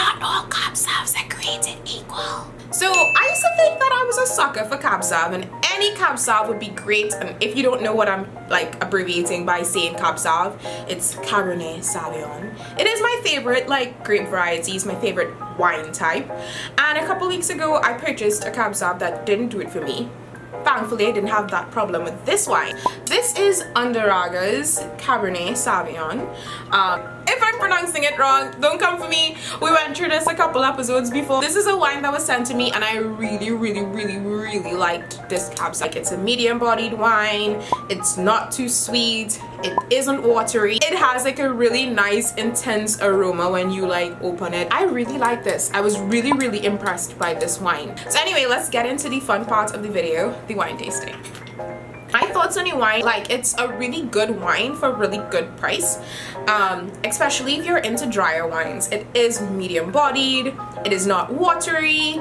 not all Cab Sauves are created equal. So I used to think that I was a sucker for Cab Sauv, and any Cab Sauv would be great. And if you don't know what I'm like abbreviating by saying Cab Sauv, it's Cabernet Sauvignon. It is my favorite like grape variety, it's my favorite wine type. And a couple weeks ago I purchased a Cab Sauv that didn't do it for me. Thankfully, I didn't have that problem with this wine. This is Underraga's Cabernet Sauvignon. If I'm pronouncing it wrong, don't come for me. We went through this a couple episodes before. This is a wine that was sent to me and I really liked this Cab Sauv. Like, it's a medium-bodied wine. It's not too sweet. It isn't watery. It has like a really nice intense aroma when you like open it. I really like this. I was really impressed by this wine. So anyway, let's get into the fun part of the video, the wine tasting. My thoughts on the wine, like, it's a really good wine for a really good price, especially if you're into drier wines. It is medium bodied, it is not watery,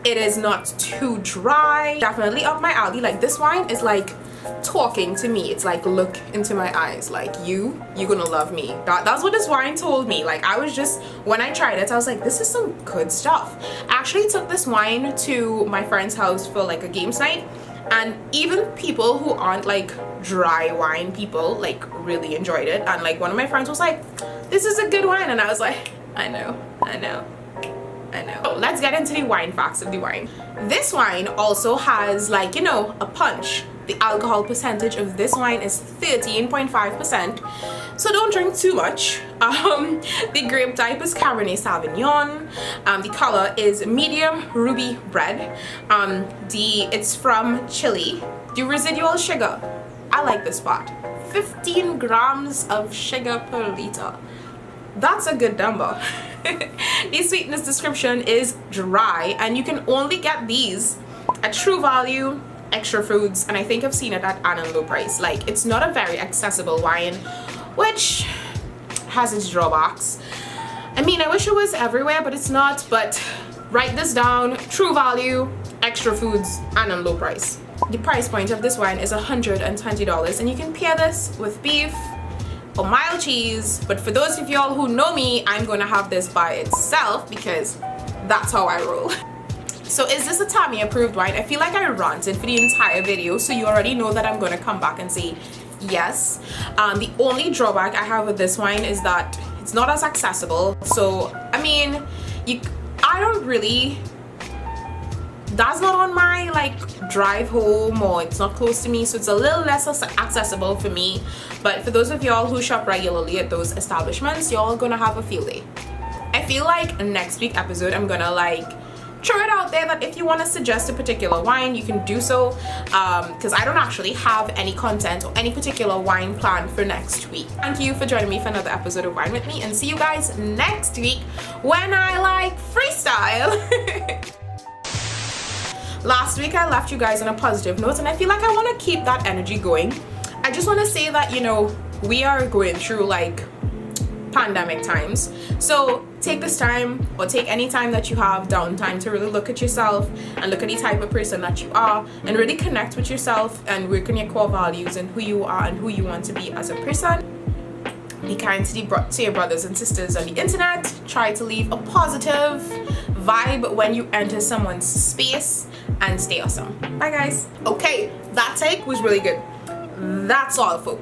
it is not too dry. Definitely up my alley. Like, this wine is like talking to me. It's like, look into my eyes, like, you're gonna love me. That's what this wine told me. Like, I was just, when I tried it, I was like, this is some good stuff. I actually took this wine to my friend's house for like a games night, and even people who aren't like dry wine people like really enjoyed it. And like, one of my friends was like, this is a good wine, and I was like, I know. So let's get into the wine facts of the wine. This wine also has, like, you know, a punch. The alcohol percentage of this wine is 13.5%, so don't drink too much. The grape type is Cabernet Sauvignon. The color is medium ruby red. It's from Chile. The residual sugar, I like this part, 15 grams of sugar per liter. That's a good number. The sweetness description is dry, and you can only get these at True Value, Xtra Foods, and I think I've seen it at Anand low price. Like, it's not a very accessible wine, which has its drawbacks. I mean, I wish it was everywhere, but it's not. But write this down: True Value, Xtra Foods, Anand low price. The price point of this wine is $120, and you can pair this with beef or mild cheese. But for those of y'all who know me, I'm gonna have this by itself because that's how I roll. So is this a Tammy approved wine? I feel like I ranted for the entire video, so you already know that I'm gonna come back and say yes. The only drawback I have with this wine is that it's not as accessible. So I mean, I don't really, that's not on my like drive home, or it's not close to me, so it's a little less accessible for me. But for those of y'all who shop regularly at those establishments, y'all gonna have a field day. I feel like next week episode I'm gonna like throw it out there that if you want to suggest a particular wine, you can do so, because I don't actually have any content or any particular wine planned for next week. Thank you for joining me for another episode of Wine With Me, and see you guys next week when I like freestyle. Last week I left you guys on a positive note, and I feel like I want to keep that energy going. I just want to say that, you know, we are going through like pandemic times, so take this time, or take any time that you have downtime, to really look at yourself and look at the type of person that you are, and really connect with yourself and work on your core values and who you are and who you want to be as a person. Be kind to your brothers and sisters on the internet. Try to leave a positive vibe when you enter someone's space, and stay awesome. Bye guys. Okay, that take was really good. That's all, folks.